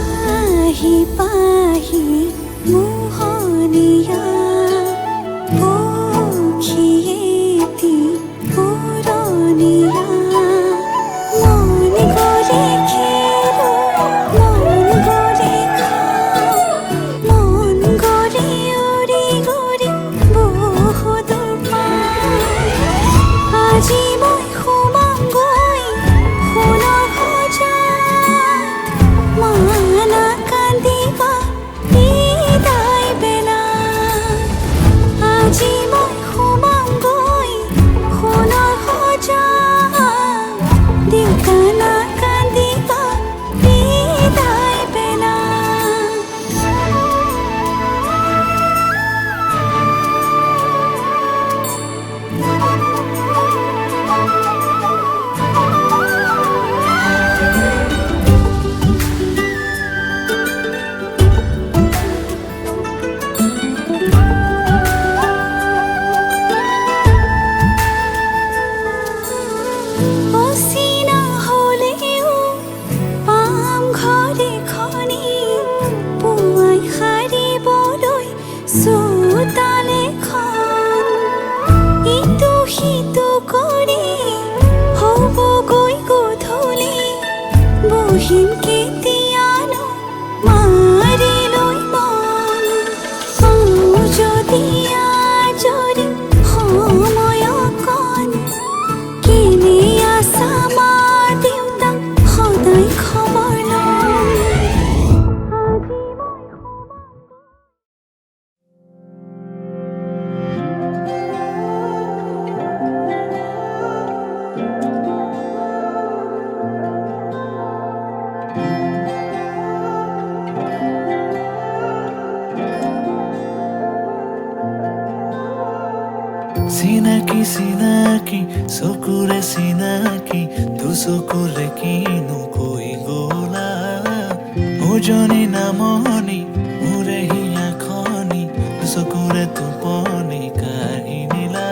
পাহি পাহি মোহনীয়া পক্ষীয়েতি পুৰণীয়া মন গ'লে খেলো মন গ'লে খাওঁ মন গ'লে উৰি গ'লে বহুদূৰ পাওঁ আজি মই সোমামগৈ সোণৰ সজাত মানা কান্দিবা বিদায় বেলা আজি মই সোমামগৈ সোণৰ সজাত দেউতা নাকান্দিবা বিদায় বেলা অচিনা হ'লেও পাম ঘৰে খনি পুৱাই সাৰিবলৈ চোতাল এখন ইটো সিটো কৰি হ'বগৈ গধূলি বহিম কেতিয়ানো মাৰি লৈ মন পাওঁ যদি আজৰি সময় অকণ কেনে আছা মা দেউতা সদায় খবৰ ল'ম আজি মই চিনাকি চিনাকি চকুৰে চিনাকি দুচকুৰে কিনো কৈ গ'লা উজনি নামনি মোৰে হিয়া খনি দুচকুৰে টোপনি কাঢ়ি নিলা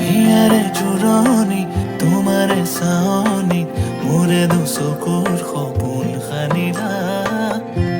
হিয়াৰে জোৰণি তোমাৰে চাৱনি মোৰে দুচকুৰ সপোন সানিলা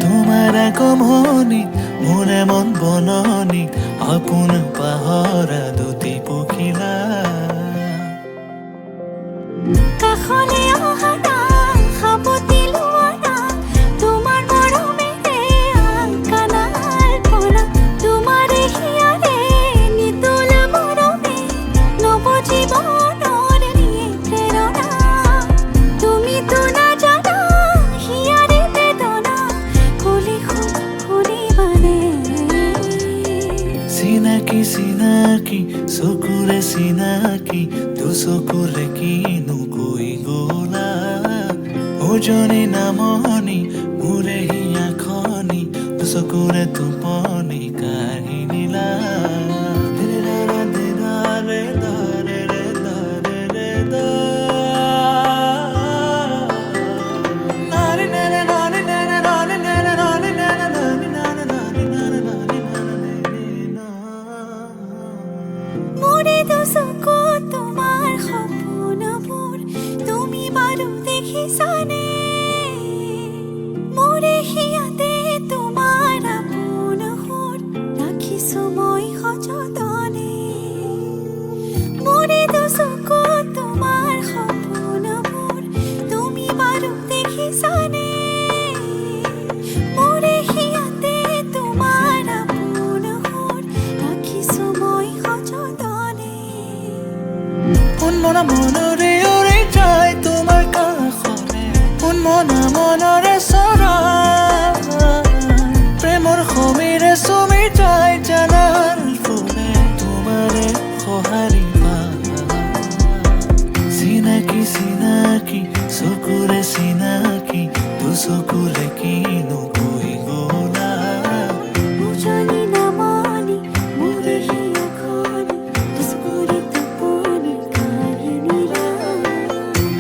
তোমাৰ আগমনি মোৰে মন বননি আপোন পাহৰা দুটি পখিলা কাষলে অহা না সাৱটি লোৱা না তোমাৰ মৰমেৰে আংকানা আলপনা তোমাৰে হিয়াৰে নিতোল মৰমে নৱজীৱনৰ নিয়ে প্ৰেৰণা তুমিতো নাজানা হিয়াৰে বেদনা কলি শুনিবানে চিনাকি চিনাকি চকুৰে চিনাকি দুচকুৰে কিনো কৈ গ'লা উজনি নামনি মোৰে হিয়া খনি দুচকুৰে টোপনি কাঢ়ি নিলা মোৰে দুচকু তোমাৰ সপোনবোৰ তুমি বাৰু দেখিছানে মোৰে হিয়াতে তোমাৰ আপোন সুৰ ৰাখিছো মই সযতনে মোৰে দুচকু তোমাৰ সপোনবোৰ তুমি বাৰু দেখিছানে মোৰে হিয়াতে তোমাৰ আপোন সুৰ ৰাখিছো মই সযতনে মনা মনৰে উৰি যায় তোমাৰ কাষলে মনা মনৰে চৰাই প্ৰেমৰ সমীৰে চুমি যায় জানাল ফুলে তোমাৰে সঁহাৰি চিনাকি চিনাকি চকুৰে চিনাকি দুচকুৰে কিনো কৈ গ'লা উজনি নামনি মোৰে হিয়া খনি দুচকুৰে টোপনি কাঢ়ি নিলা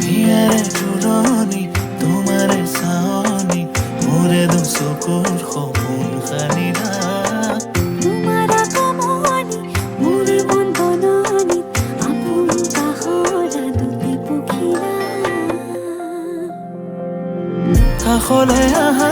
হিয়াৰে জোৰণি তোমাৰে চাৱনি মোৰে দুচকুৰ সপোন সানিলা তোমাৰ আগমনি মোৰে মন বননি আপোন পাহৰা দুটি পখিলা কাষলে আহা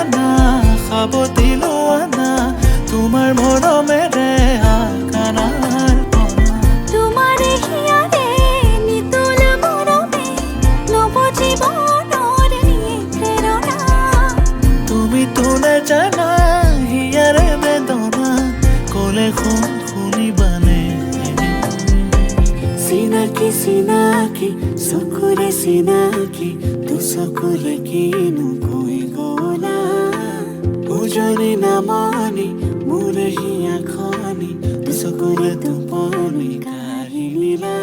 চকুৰে চিনাকি দুচকুৰে কিনো কৈ গলা উজনি নামনি মোৰ হিয়া খনি দুচকুৰে টোপনি কাঢ়ি নিলা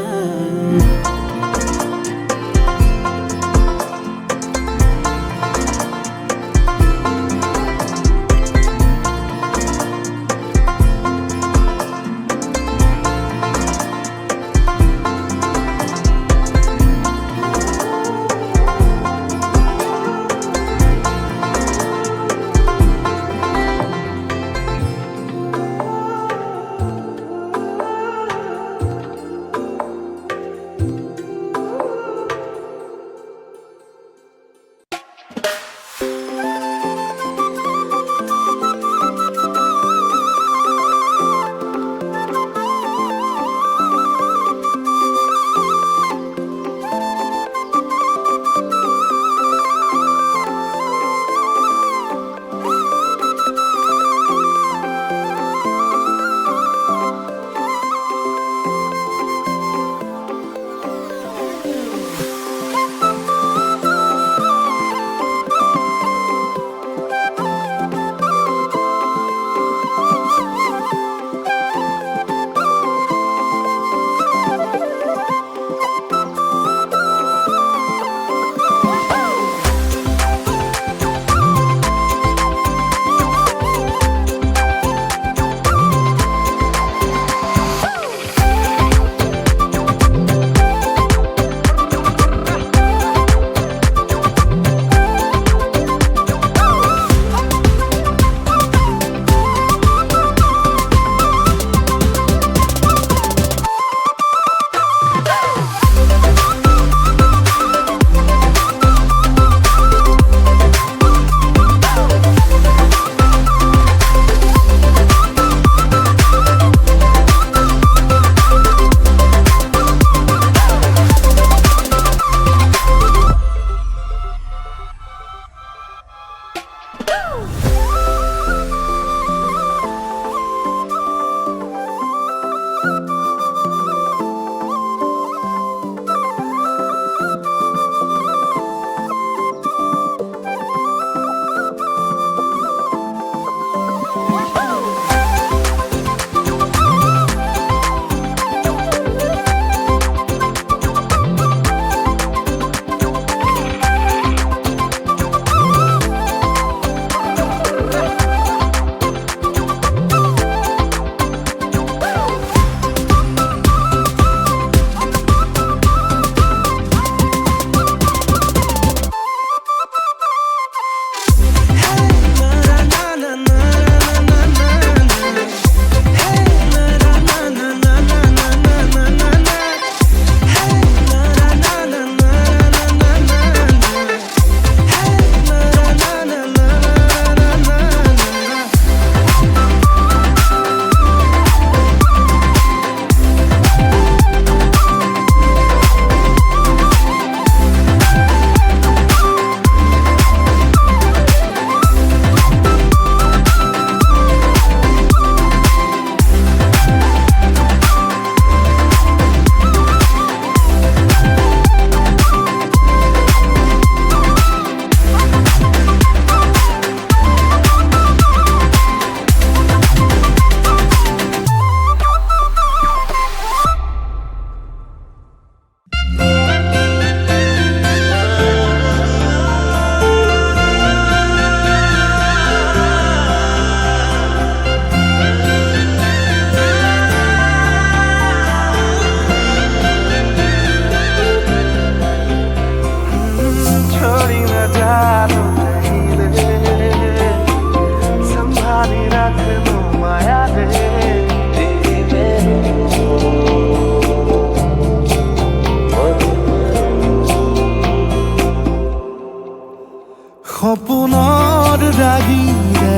সপোনৰ ৰাগিৰে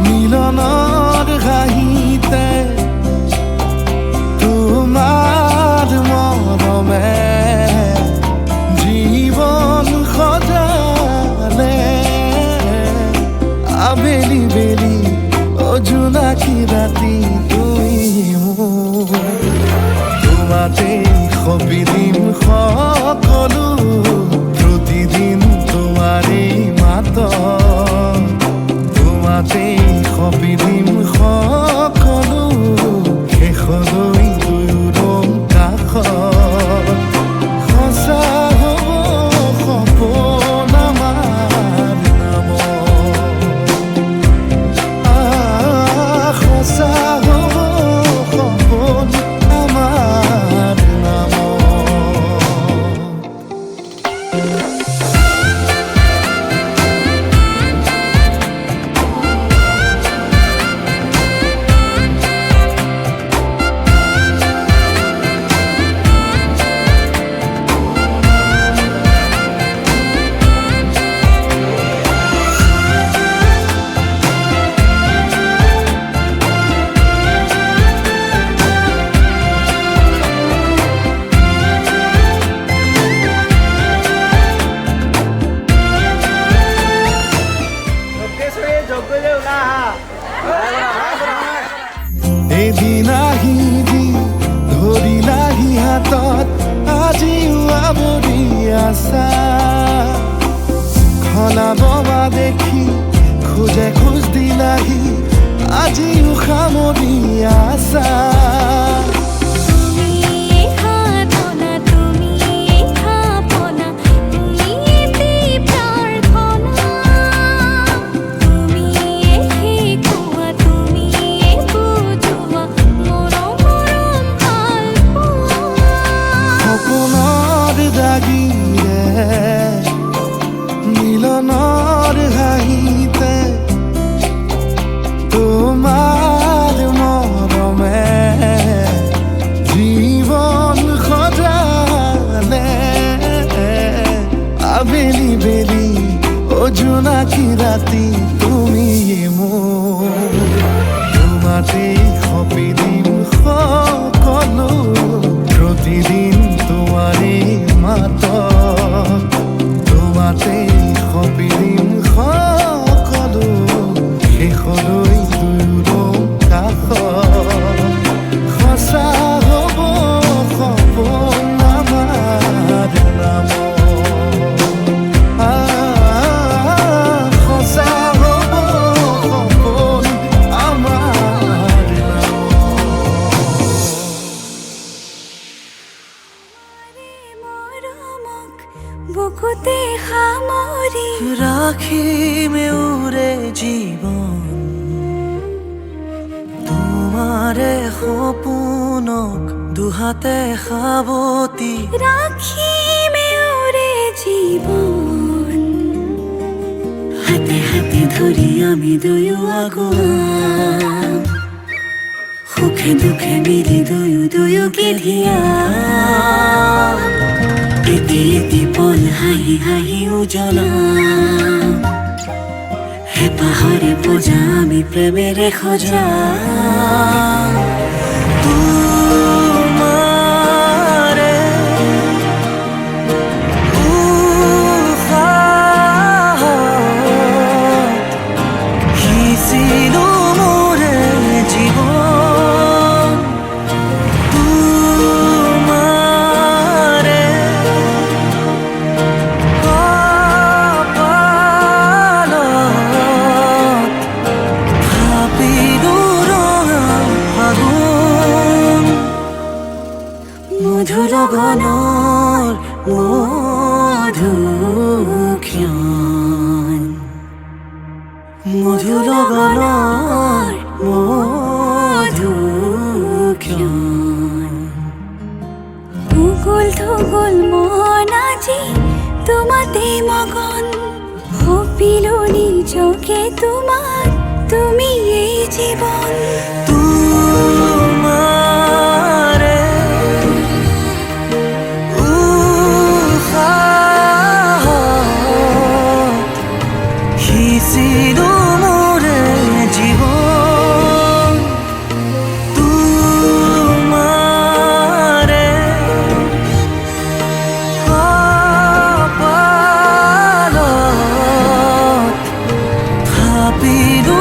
মিলনৰ ঘাঁহিতে তোমাৰ মৰমে জীৱন সজালে আবেলি বেলি অজোনাকি ৰাতি তুমি মোৰ তোমাতে সবিলিম ওলাববা দেখি খোজে খোজ দিলাহি আজিও সামৰি আছা তুমি খাতনা তুমি খাপনা তুমি প্ৰাৰ্থনা তুমি শিকোৱা তুমি বুজোৱা মৰম মৰম ভাল পোৱা সপোনৰ দাগিৰে মিলনৰ হাঁহিতে তোমাৰ মৰমে জীৱন সজালে আবেলি বেলি জোনাকী ৰাতি তুমিয়ে মোৰ তোমাতেই সপি দিম সকলো প্ৰতিদিন তোমাৰে মাতত তোমাতেই সপি দিম সকলো শেষলৈ দুয়ো কাষত সঁচা হ'ব সপোন আমাৰ নামত সঁচা হ'ব সপোন আমাৰ মৰমক বুকুতে সামৰি ৰাখিমে উৰে জীবন তোমাৰে সপোনক দুহাতে সাবতি ৰাখিমে ওৰে জীৱন হাতে হাতে ধৰি আমি দুয়ো আগুৱাম সুখে দুখে মিলি দুয়োকে ধিয়াম এটি এটি পল হাঁহি হাঁহি উজ্বলাম হেঁপাহৰে পূজা আমি প্ৰেমেৰে সজাম তোমাৰে উশাহত সিঁচিলো মোৰে জীৱন তোমাৰে কপালত থাপিলো ৰঙা ফাগুন মধুৰ গণৰ মধুক্ষণ মধুৰ গণৰ মধুক্ষণ উগুল থুগুল মন আজি তোমাতে মগন সপিলো নিজকে তোমাক তুমি এই জীৱন তোমাৰে উশাহত সিঁচিলো মোৰে জীৱন তোমাৰে কপালত থাপিলো